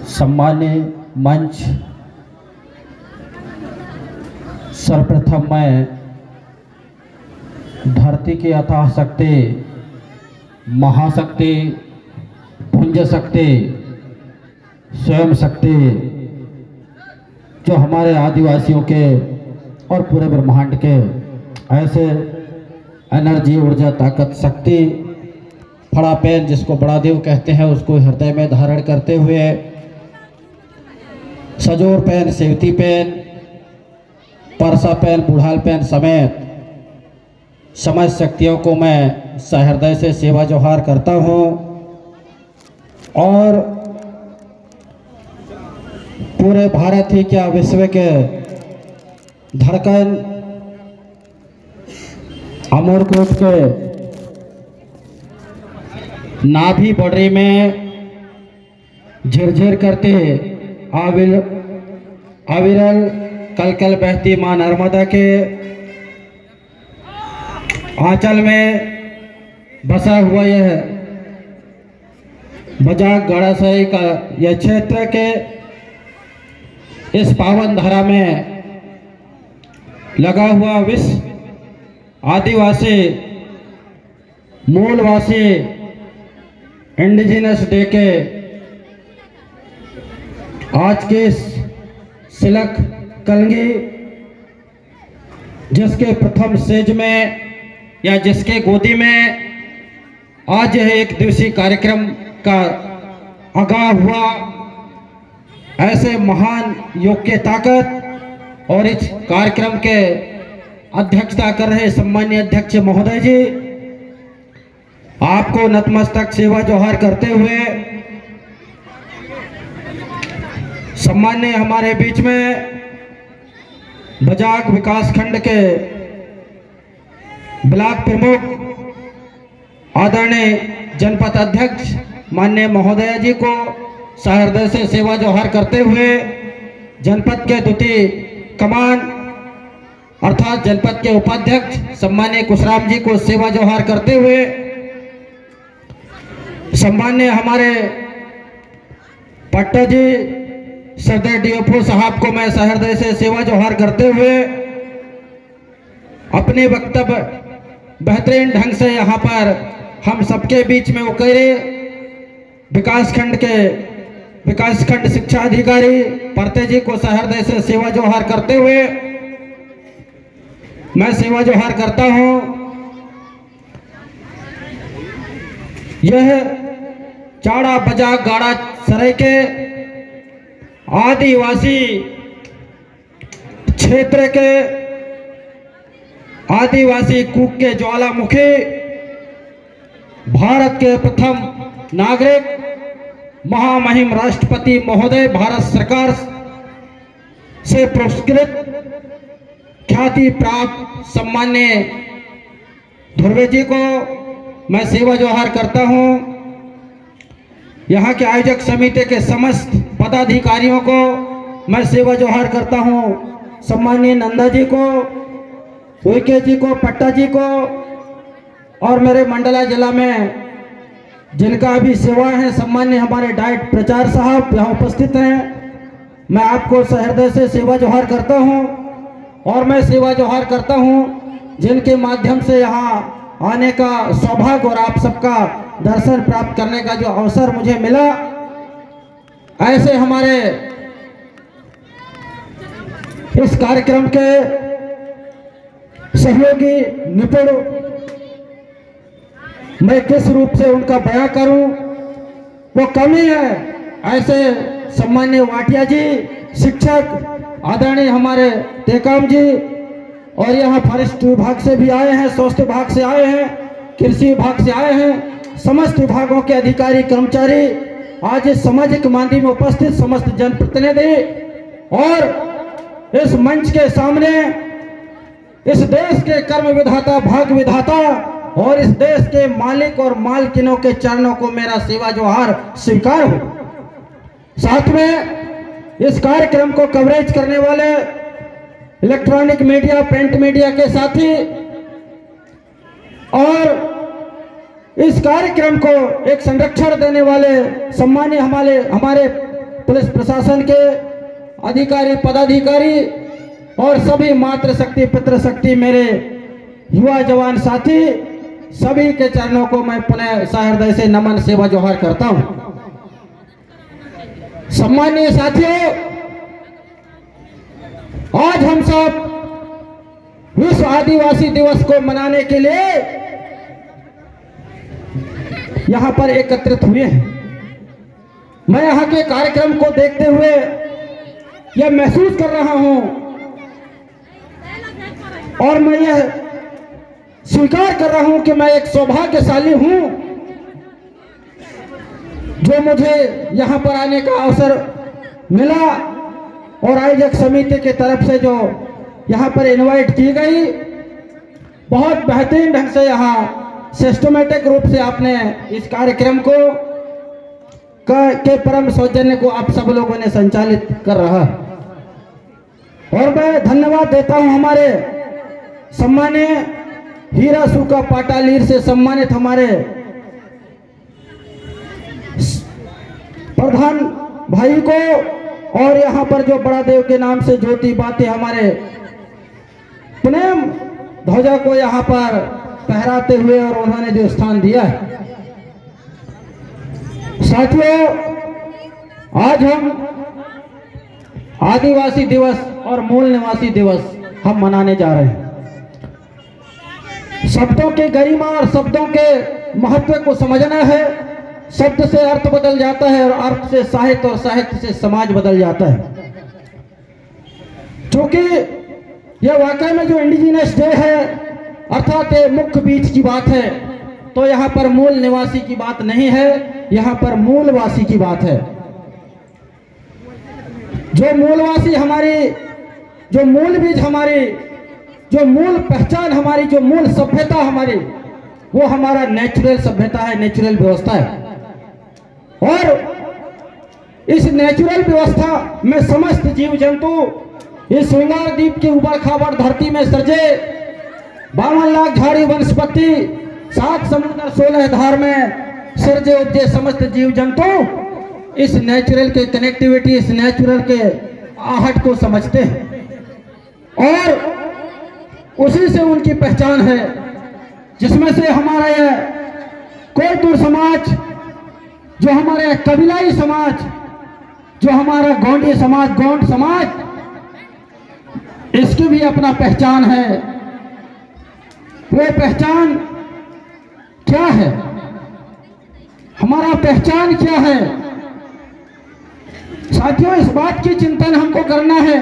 सम्मान्य मंच, सर्वप्रथम मैं धरती की अथाह शक्ति, महाशक्ति, पुंज शक्ति, स्वयं शक्ति, जो हमारे आदिवासियों के और पूरे ब्रह्मांड के ऐसे एनर्जी, ऊर्जा, ताकत, शक्ति, फड़ा पेन जिसको बड़ा देव कहते हैं, उसको हृदय में धारण करते हुए सजोर पेन, सेवती पेन, परसा पेन, बुढ़ाल पेन समेत समस्त शक्तियों को मैं सहृदय से सेवा जोहार करता हूँ और पूरे भारत ही क्या विश्व के धड़कन अमरकोट के नाभि बॉर्डरी में झिरझिर करते अविरल कलकल बहती मां नर्मदा के आंचल में बसा हुआ यह बजाग गड़ासई का यह क्षेत्र के इस पावन धारा में लगा हुआ विश्व आदिवासी मूलवासी इंडिजिनस डे के आज के सिलक कलगी, जिसके प्रथम स्टेज में या जिसके गोदी में आज यह एक दिवसीय कार्यक्रम का आगाह हुआ, ऐसे महान योग के ताकत और इस कार्यक्रम के अध्यक्षता कर रहे सम्मानीय अध्यक्ष महोदय जी, आपको नतमस्तक सेवा जोहार करते हुए सम्मान्य हमारे बीच में बजाग विकास खंड के ब्लॉक प्रमुख आदरणीय जनपद अध्यक्ष माननीय महोदय जी को सहृदय से सेवा जोहार करते हुए जनपद के द्वितीय कमान अर्थात जनपद के उपाध्यक्ष सम्मान्य कुशराम जी को सेवा जोहार करते हुए सम्मान्य हमारे पट्टा जी सरदार डीएफओ साहब को मैं सहृदय से सेवा जोहार करते हुए अपने वक्तव्य बेहतरीन ढंग से यहाँ पर हम सबके बीच में उकेरे विकासखंड शिक्षा अधिकारी परते जी को सहृदय से सेवा जोहार करते हुए मैं सेवा जोहार करता हूँ। यह चाड़ा बजा गाड़ा सराय के आदिवासी क्षेत्र के आदिवासी कूक के ज्वालामुखी भारत के प्रथम नागरिक महामहिम राष्ट्रपति महोदय भारत सरकार से पुरस्कृत ख्याति प्राप्त सम्मान्य ध्रुवे जी को मैं सेवा जोहार करता हूं। यहाँ के आयोजक समिति के समस्त पदाधिकारियों को मैं सेवा जोहार करता हूं। सम्मानीय नंदा जी को, उइके जी को, पट्टा जी को और मेरे मंडला जिला में जिनका अभी सेवा है सम्मान्य हमारे डाइट प्रचार साहब यहाँ उपस्थित हैं। मैं आपको सहृदय से सेवा जोहार करता हूं और मैं सेवा जोहार करता हूं जिनके माध्यम से यहाँ आने का सौभाग्य और आप सबका दर्शन प्राप्त करने का जो अवसर मुझे मिला, ऐसे हमारे इस कार्यक्रम के सहयोगी निपुण मैं किस रूप से उनका बयां करूं, वो कमी है। ऐसे सम्मान्य वाटिया जी, शिक्षक आदरणीय हमारे टेकाम जी, और यहाँ फॉरेस्ट विभाग से भी आए हैं, स्वास्थ्य विभाग से आए हैं, कृषि विभाग से आए हैं, समस्त विभागों के अधिकारी कर्मचारी आज इस सामाजिक मांदी में उपस्थित समस्त जनप्रतिनिधि और इस मंच के सामने इस देश के कर्म विधाता, भाग्य विधाता और इस देश के मालिक और मालकिनों के चरणों को मेरा सेवा जोहार स्वीकार हो। साथ में इस कार्यक्रम को कवरेज करने वाले इलेक्ट्रॉनिक मीडिया, प्रिंट मीडिया के साथी और इस कार्यक्रम को एक संरक्षण देने वाले सम्मान्य हमारे पुलिस प्रशासन के अधिकारी पदाधिकारी और सभी मातृशक्ति पितृशक्ति मेरे युवा जवान साथी सभी के चरणों को मैं पुनः सहृदय से नमन सेवा जोहार करता हूं। सम्मानीय साथियों, आज हम सब विश्व आदिवासी दिवस को मनाने के लिए यहां पर एकत्रित हुए हैं। मैं यहां के कार्यक्रम को देखते हुए यह महसूस कर रहा हूं और मैं यह स्वीकार कर रहा हूं कि मैं एक सौभाग्यशाली हूं जो मुझे यहां पर आने का अवसर मिला और आयोजक समिति की तरफ से जो यहां पर इनवाइट की गई, बहुत बेहतरीन ढंग से यहां सिस्टमेटिक रूप से आपने इस कार्यक्रम को के परम सौजन्य को आप सब लोगों ने संचालित कर रहा। और मैं धन्यवाद देता हूं हमारे सम्मानीय हीरा सुका पाटालीर से सम्मानित हमारे प्रधान भाई को और यहाँ पर जो बड़ा देव के नाम से ज्योति बाते हमारे प्रेम ध्वजा को यहाँ पर फहराते हुए और उन्होंने जो स्थान दिया है। साथियों, आज हम आदिवासी दिवस और मूल निवासी दिवस हम मनाने जा रहे हैं। शब्दों के गरिमा और शब्दों के महत्व को समझना है। शब्द से अर्थ बदल जाता है और अर्थ से साहित्य और साहित्य से समाज बदल जाता है। क्योंकि यह वाकई में जो इंडिजिनस डे है अर्थात मुख्य बीच की बात है, तो यहाँ पर मूल निवासी की बात नहीं है, यहाँ पर मूलवासी की बात है। जो मूलवासी हमारी, जो मूल बीज हमारी, जो मूल पहचान हमारी, जो मूल सभ्यता हमारी, वो हमारा नेचुरल सभ्यता है, नेचुरल व्यवस्था है। और इस नेचुरल व्यवस्था में समस्त जीव जंतु इस श्रृंगार द्वीप की उबड़ खाबड़ धरती में सृजे 52 लाख झाड़ी वनस्पति 7 समुद्र 16 धार में सृजे उपजे समस्त जीव जंतु इस नेचुरल के कनेक्टिविटी, इस नेचुरल के आहट को समझते हैं और उसी से उनकी पहचान है, जिसमें से हमारा यह कोलतुर समाज, जो हमारे कबीलाई समाज, जो हमारा गोंडी समाज, गोंड समाज, इसकी भी अपना पहचान है। वो पहचान क्या है? हमारा पहचान क्या है? साथियों, इस बात की चिंतन हमको करना है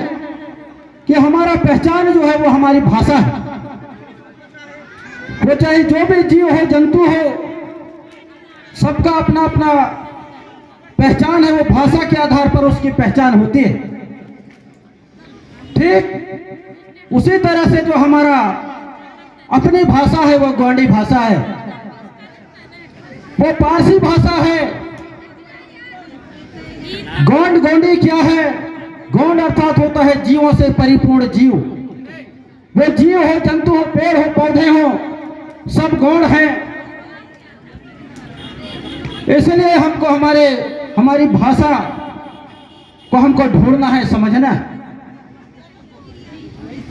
कि हमारा पहचान जो है वो हमारी भाषा है। वो चाहे जो भी जीव हो, जंतु हो, सबका अपना अपना पहचान है। वो भाषा के आधार पर उसकी पहचान होती है। ठीक उसी तरह से जो हमारा अपनी भाषा है वो गोंडी भाषा है, वो पारसी भाषा है। गोंड, गोंडी क्या है? गोंड अर्थात होता है जीवों से परिपूर्ण जीव। वो जीव हो, जंतु हो, पेड़ हो, पौधे हो, सब गोंड हैं। इसलिए हमको हमारी भाषा को हमको ढूंढना है, समझना है।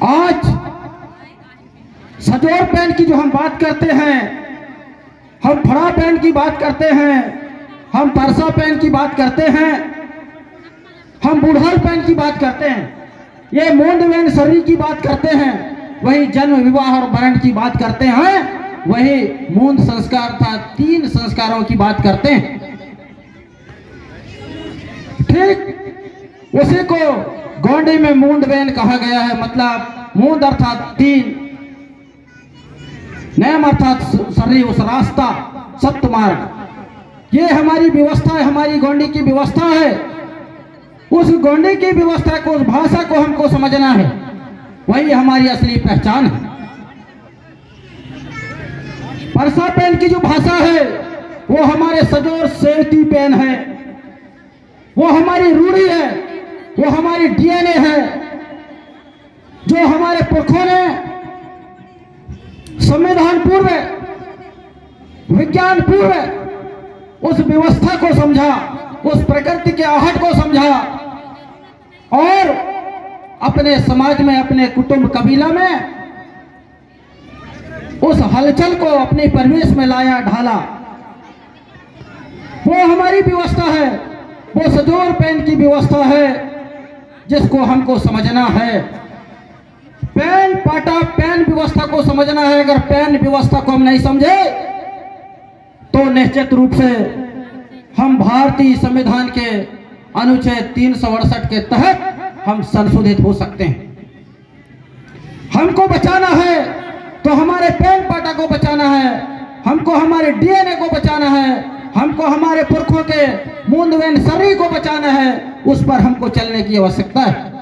आज सजोर पैन की जो हम बात करते हैं, हम फड़ा पैन की बात करते हैं, हम परसा पैन की बात करते हैं, हम बुढ़ाल पैन की बात करते हैं, ये मूंड वैन शरीर की बात करते हैं, वही जन्म विवाह और मरण की बात करते हैं, वही मूंद संस्कार था 3 संस्कारों की बात करते हैं। ठीक उसी को गोंडी में मूंड वैन कहा गया है। मतलब मूंद अर्थात 3, नैम अर्थात शरीर, उस रास्ता, सत्य मार्ग। ये हमारी व्यवस्था है, हमारी गोंडी की व्यवस्था है। उस गोंडी की व्यवस्था को, उस भाषा को हमको समझना है, वही हमारी असली पहचान है। परसा पैन की जो भाषा है वो हमारे सजोर सेवती पैन है, वो हमारी रूढ़ी है, वो हमारी डीएनए है, जो हमारे पुरखों ने संविधान पूर्व, विज्ञान पूर्व उस व्यवस्था को समझा, उस प्रकृति के आहट को समझा और अपने समाज में, अपने कुटुंब कबीला में उस हलचल को अपने परिवेश में लाया, ढाला। वो हमारी व्यवस्था है, वो सजोर पैन की व्यवस्था है जिसको हमको समझना है। पैन पाटा पैन व्यवस्था को समझना है। अगर पैन व्यवस्था को हम नहीं समझे तो निश्चित रूप से हम भारतीय संविधान के अनुच्छेद 368 के तहत हम संशोधित हो सकते हैं। हमको बचाना है तो हमारे पैन पाटा को बचाना है, हमको हमारे डीएनए को बचाना है, हमको हमारे पुरखों के मूंद वेन शरीर को बचाना है। उस पर हमको चलने की आवश्यकता है,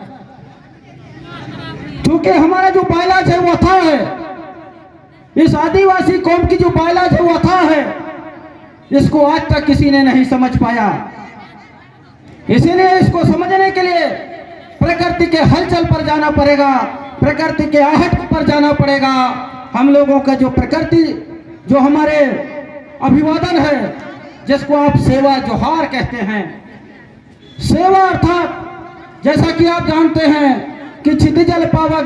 क्योंकि हमारा जो बायलाज है वो अथाह है। इस आदिवासी कौम की जो बायलाज है वो अथाह है। इसको आज तक किसी ने नहीं समझ पाया। इसीलिए इसको समझने के लिए प्रकृति के हलचल पर जाना पड़ेगा, प्रकृति के आहट पर जाना पड़ेगा। हम लोगों का जो प्रकृति, जो हमारे अभिवादन है, जिसको आप सेवा जोहार कहते हैं, सेवा अर्थात जैसा कि आप जानते हैं कि क्षितिजल पावा